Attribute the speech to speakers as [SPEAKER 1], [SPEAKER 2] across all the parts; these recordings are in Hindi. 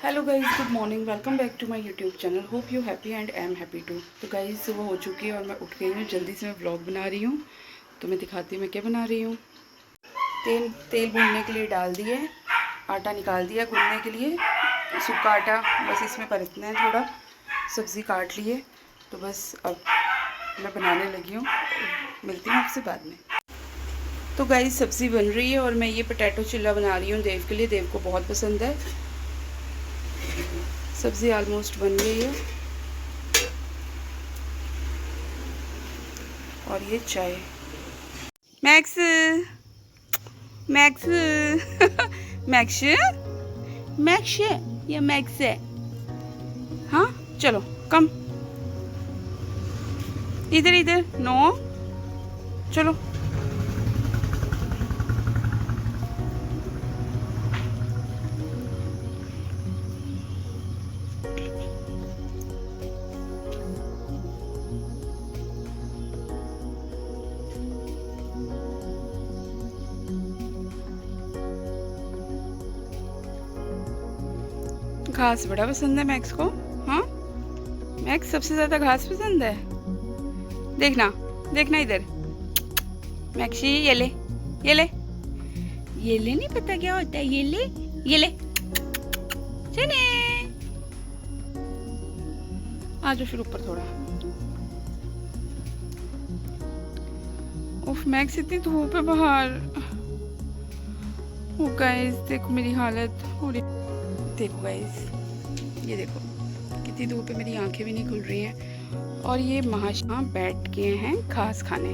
[SPEAKER 1] Hello guys, good morning. Welcome back to my YouTube channel. Hope you happy and I am happy too. तो गाइज़ सुबह हो चुकी है और मैं उठ गई हूँ। जल्दी से मैं व्लॉग बना रही हूँ, तो मैं दिखाती हूँ मैं क्या बना रही हूँ। तेल भूनने के लिए डाल दिए, आटा निकाल दिया गूंदने के लिए, सूखा आटा बस इसमें परतना है थोड़ा। सब्ज़ी काट लिए, तो बस अब मैं बनाने लगी हूँ। मिलती हूँ आपसे बाद में। तो गाइज़ सब्ज़ी बन रही है और मैं ये पोटैटो चिल्ला बना रही हूँ देव के लिए। देव को बहुत पसंद है। सब्ज़ी ऑलमोस्ट बन गई है और ये चाय। मैक्स मैक्स मैक्स मैक्स ये मैक्स है। हाँ चलो कम इधर इधर। नो चलो। घास बड़ा पसंद है मैक्स को। हाँ मैक्स सबसे ज़्यादा घास पसंद है। देखना देखना इधर। मैक्सी ये ले ये ले ये ले। नहीं पता क्या होता है। ये ले ये ले। चले आ जाओ फिर ऊपर थोड़ा। उफ मैक्स इतनी धूप है बाहर। ओ गाइस देखो मेरी हालत हो रही। देखो गाइस ये देखो कितनी धूप है। मेरी आंखें भी नहीं खुल रही हैं। और ये महाशा बैठ गए हैं घास खाने।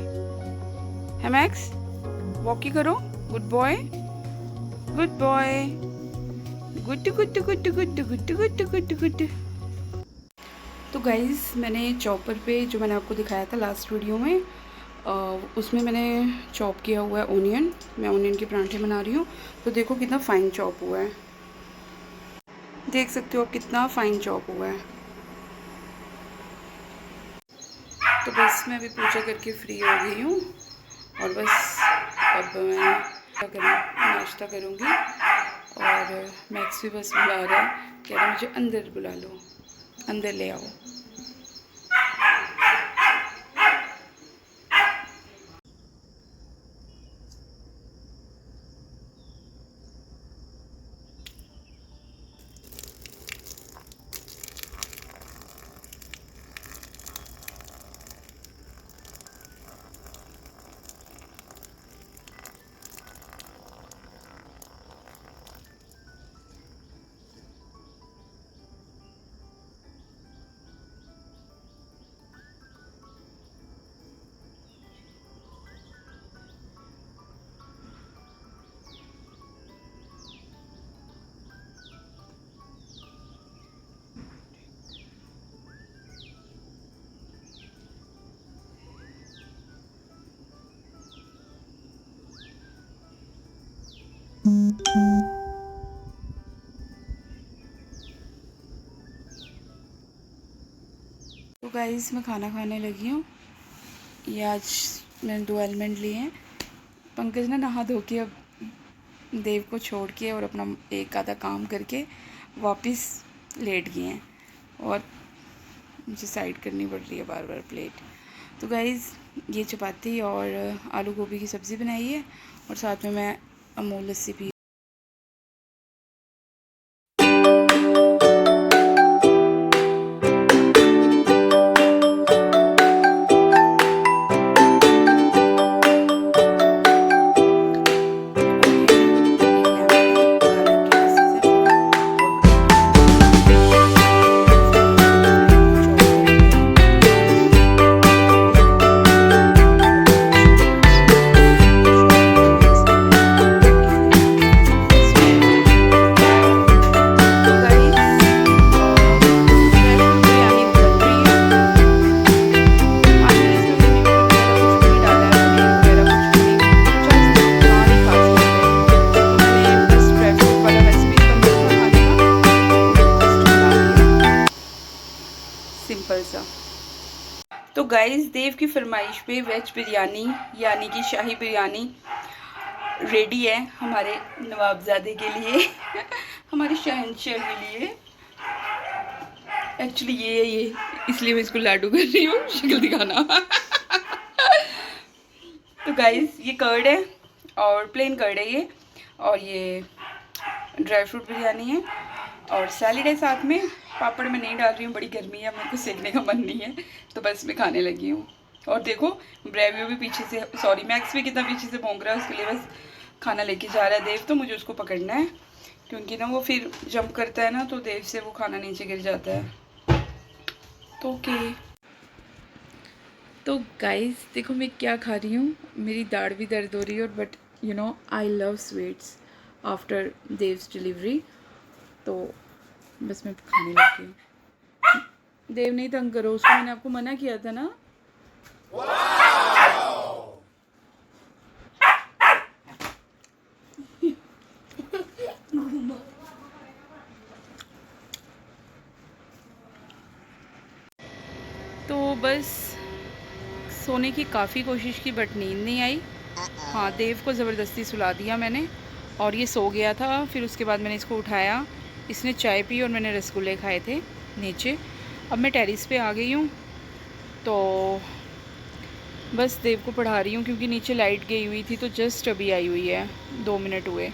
[SPEAKER 1] है मैक्स वॉकी करो। Good boy good boy. Good good good good good good good good. तो गाइस मैंने चॉपर पे जो मैंने आपको दिखाया था लास्ट वीडियो में, उसमें मैंने चॉप किया हुआ है ओनियन। मैं ओनियन के परांठे बना रही हूँ। तो देखो कितना फाइन चॉप हुआ है। देख सकते हो आप कितना फाइन चॉप हुआ है। तो बस मैं अभी पूजा करके फ्री हो गई हूँ और बस अब मैं नाश्ता करूँगी। और मैक्स भी बस बुला रहा है, कह रहा मुझे अंदर बुला लो, अंदर ले आओ। तो गाइस मैं खाना खाने लगी हूँ। ये आज मैंने 2 एलिमेंट लिए हैं। पंकज ने नहा धो के अब देव को छोड़ के और अपना एक आधा काम करके वापस लेट गए हैं और मुझे साइड करनी पड़ रही है बार बार प्लेट। तो गाइस ये चपाती और आलू गोभी की सब्ज़ी बनाई है और साथ में मैं अमूल लस्सी पी। सिंपल सा। तो गाइस देव की फरमाइश पे वेज बिरयानी यानी कि शाही बिरयानी रेडी है हमारे नवाबजादे के लिए। हमारे शहंशाह के लिए। एक्चुअली ये इसलिए मैं इसको लाडू कर रही हूँ, शक्ल दिखाना। तो गाइस ये कर्ड है और प्लेन कर्ड है ये, और ये ड्राई फ्रूट बिरयानी है और सैलेड है साथ में। पापड़ में नहीं डाल रही हूँ, बड़ी गर्मी है, मेरे को सेकने का मन नहीं है, तो बस मैं खाने लगी हूँ। और देखो ब्रेवियो भी पीछे से, सॉरी मैक्स भी कितना पीछे से भौंक रहा है, उसके लिए बस खाना लेके जा रहा है देव, तो मुझे उसको पकड़ना है क्योंकि ना वो फिर जंप करता है ना, तो देव से वो खाना नीचे गिर जाता है। तो ओके, तो गाइस देखो मैं क्या खा रही हूँ, मेरी दाढ़ भी दर्द हो रही है, और but you know I love sweets after Dev's delivery, तो बस मैं खाने लगी हूँ। देव नहीं तंग करो उसको, मैंने आपको मना किया था ना। तो बस सोने की काफ़ी कोशिश की बट नींद नहीं आई। हाँ, देव को ज़बरदस्ती सुला दिया मैंने और ये सो गया था। फिर उसके बाद मैंने इसको उठाया, इसने चाय पी और मैंने रसगुल्ले खाए थे नीचे। अब मैं टेरेस पे आ गई हूँ, तो बस देव को पढ़ा रही हूँ क्योंकि नीचे लाइट गई हुई थी, तो जस्ट अभी आई हुई है, 2 मिनट हुए।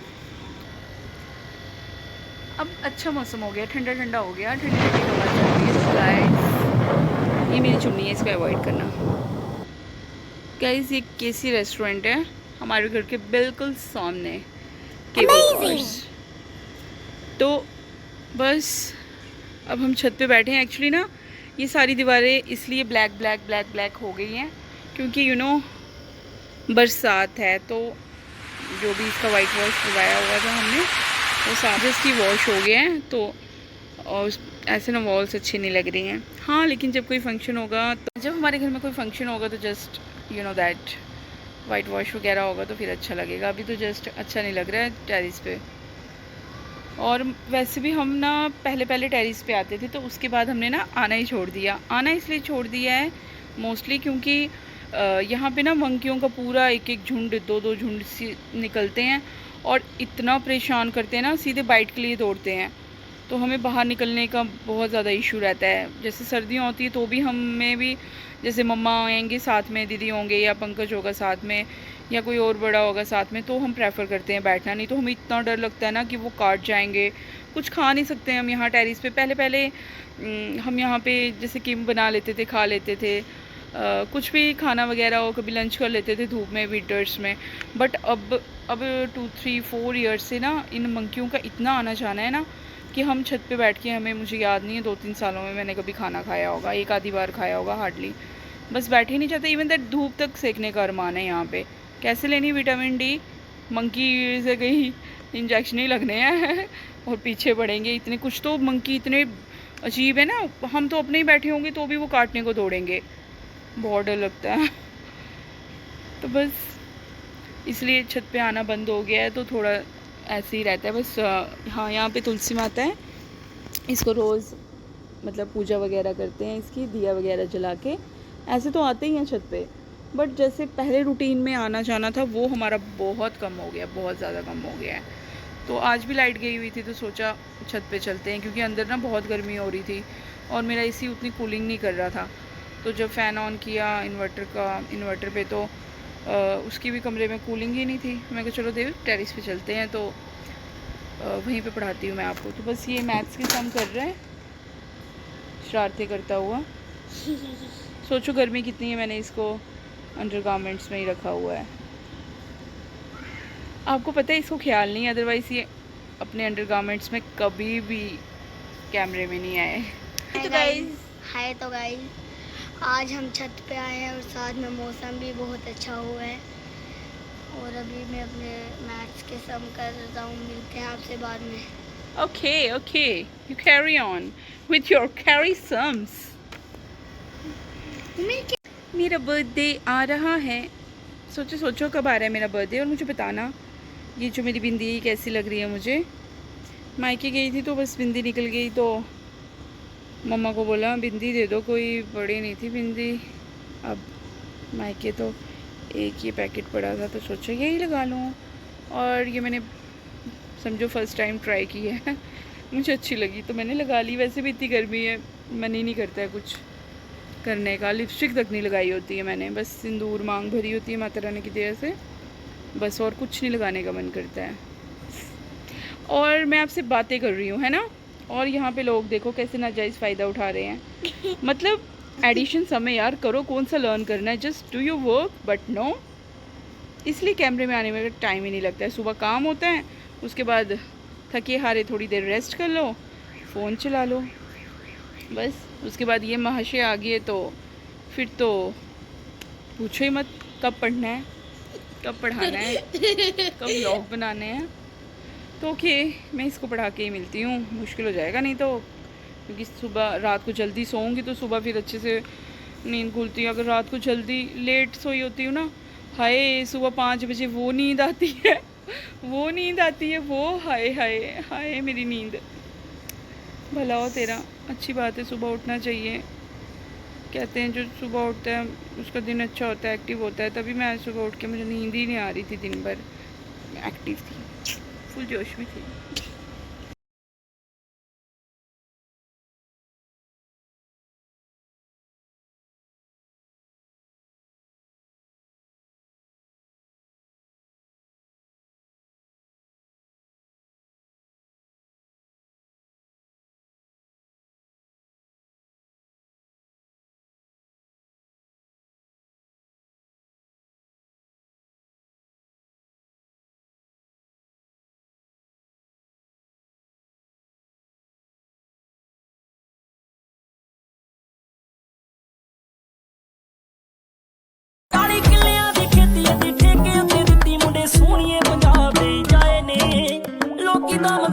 [SPEAKER 1] अब अच्छा मौसम हो गया, ठंडा ठंडा हो गया, ठंडी ठंडी हवा चल रही है। तो गाइस ये मेरी चुन्नी है, इसको अवॉइड करना। गाइस ये केसी रेस्टोरेंट है हमारे घर के बिल्कुल सामने, केबल कार्स। तो बस अब हम छत पे बैठे हैं। एक्चुअली ना ये सारी दीवारें इसलिए ब्लैक ब्लैक ब्लैक ब्लैक हो गई हैं क्योंकि यू नो बरसात है, तो जो भी इसका वाइट वॉश लगाया हुआ था हमने वो सारे इसकी वॉश हो गए हैं। तो और ऐसे ना वॉल्स अच्छी नहीं लग रही हैं। हाँ, लेकिन जब कोई फंक्शन होगा, तो जब हमारे घर में कोई फंक्शन होगा तो just you know that white wash वगैरह होगा तो फिर अच्छा लगेगा। अभी तो जस्ट अच्छा नहीं लग रहा है टेरेस पे। और वैसे भी हम ना पहले पहले टेरेस पे आते थे, तो उसके बाद हमने ना आना ही छोड़ दिया। आना इसलिए छोड़ दिया है मोस्टली क्योंकि यहाँ पे ना मंकियों का पूरा एक एक झुंड, दो दो झुंड निकलते हैं और इतना परेशान करते हैं ना, सीधे बाइट के लिए दौड़ते हैं। तो हमें बाहर निकलने का बहुत ज़्यादा इशू रहता है। जैसे सर्दियाँ होती है तो भी हमें भी, जैसे मम्मा आएंगे साथ में, दीदी होंगे या पंकज होगा साथ में या कोई और बड़ा होगा साथ में, तो हम प्रेफर करते हैं बैठना। नहीं तो हमें इतना डर लगता है ना कि वो काट जाएंगे। कुछ खा नहीं सकते हम यहाँ टेरेस पे। पहले पहले हम यहाँ पे जैसे किम बना लेते थे, खा लेते थे, कुछ भी खाना वगैरह हो, कभी लंच कर लेते थे धूप में, विंटर्स में। बट अब 2, 3, 4 ईयर्स से ना इन मंकियों का इतना आना जाना है ना कि हम छत पे बैठ के, हमें, मुझे याद नहीं है 2-3 सालों में मैंने कभी खाना खाया होगा, एक आधी बार खाया होगा हार्डली। बस बैठे ही नहीं चाहते। इवन दैट धूप तक सेकने का अरमान है यहाँ पे। कैसे लेनी विटामिन डी, मंकी से कहीं इंजेक्शन ही लगने हैं और पीछे पड़ेंगे। इतने कुछ तो मंकी इतने अजीब है ना, हम तो अपने ही बैठे होंगे तो भी वो काटने को दौड़ेंगे, बहुत डर लगता है। तो बस इसलिए छत पे आना बंद हो गया है, तो थोड़ा ऐसे ही रहता है बस। हाँ, यहाँ पे तुलसी माता है, इसको रोज़ मतलब पूजा वगैरह करते हैं, इसकी दिया वगैरह जला के। ऐसे तो आते ही हैं छत पे, बट जैसे पहले रूटीन में आना जाना था वो हमारा बहुत कम हो गया, बहुत ज़्यादा कम हो गया है। तो आज भी लाइट गई हुई थी तो सोचा छत पे चलते हैं, क्योंकि अंदर ना बहुत गर्मी हो रही थी और मेरा एसी उतनी कूलिंग नहीं कर रहा था। तो जब फ़ैन ऑन किया इन्वर्टर पे, तो उसकी भी कमरे में कूलिंग ही नहीं थी। मैं कहा चलो देव टेरेस पे चलते हैं, तो वहीं पे पढ़ाती हूँ मैं आपको। तो बस ये मैथ्स के सम कर रहा है शरारतें करता हुआ। सोचो गर्मी कितनी है, मैंने इसको अंडर गारमेंट्स में ही रखा हुआ है। आपको पता है इसको ख्याल नहीं है, अदरवाइज़ ये अपने अंडर गारमेंट्स में कभी भी कैमरे में नहीं आए।
[SPEAKER 2] तो गाइस आज हम छत पे आए हैं और साथ में मौसम भी बहुत अच्छा हुआ है। और अभी मैं अपने मैथ्स के सम कर रहा हूँ। मिलते हैं आपसे बाद में।
[SPEAKER 1] Okay, you carry on with your carry sums. मेरा बर्थडे आ रहा है, सोचो कब आ रहा है मेरा बर्थडे, और मुझे बताना ये जो मेरी बिंदी कैसी लग रही है मुझे। मायके गई थी तो बस बिंदी निकल गई, तो मम्मा को बोला बिंदी दे दो, कोई बड़ी नहीं थी बिंदी। अब मायके तो एक ये पैकेट पड़ा था तो सोचा यही लगा लूँ। और ये मैंने समझो फर्स्ट टाइम ट्राई की है। मुझे अच्छी लगी तो मैंने लगा ली। वैसे भी इतनी गर्मी है, मन ही नहीं करता है कुछ करने का। लिपस्टिक तक नहीं लगाई होती है मैंने, बस सिंदूर मांग भरी होती है माता रानी की दया से, बस और कुछ नहीं लगाने का मन करता है। और मैं आपसे बातें कर रही हूँ, है ना, और यहाँ पे लोग देखो कैसे नाजायज़ फ़ायदा उठा रहे हैं। मतलब एडिशन समय यार करो, कौन सा लर्न करना है, just do your work, but no, इसलिए कैमरे में आने में टाइम ही नहीं लगता है। सुबह काम होता है, उसके बाद थके हारे थोड़ी देर रेस्ट कर लो, फ़ोन चला लो, बस। उसके बाद ये महाशय आ गए तो फिर तो पूछो ही मत, कब पढ़ना है, कब पढ़ाना है, कब व्लॉग बनाने हैं। तो ओके, मैं इसको पढ़ा के ही मिलती हूँ, मुश्किल हो जाएगा नहीं तो, क्योंकि सुबह रात को जल्दी सोऊंगी तो सुबह फिर अच्छे से नींद खुलती है। अगर रात को जल्दी लेट सोई होती हूँ ना, हाय सुबह 5 बजे वो नींद आती है, वो नींद आती है, वो हाय हाय हाय मेरी नींद। भला हो तेरा, अच्छी बात है, सुबह उठना चाहिए। कहते हैं जो सुबह उठता है उसका दिन अच्छा होता है, एक्टिव होता है। तभी मैं आज सुबह उठ के, मुझे नींद ही नहीं आ रही थी, दिन भर एक्टिव थी, फुल जोश में थी।
[SPEAKER 3] ਕਾਲੀ ਕਿੱਲਿਆਂ ਦੀ ਖੇਤੀ ਦੀ ਠੇਕੇ ਉੱਤੇ ਦਿੱਤੀ ਮੁੰਡੇ ਸੋਹਣੀਏ ਪੰਜਾਬ ਦੇ ਜਾਏ ਨੇ ਲੋਕੀ ਦਮ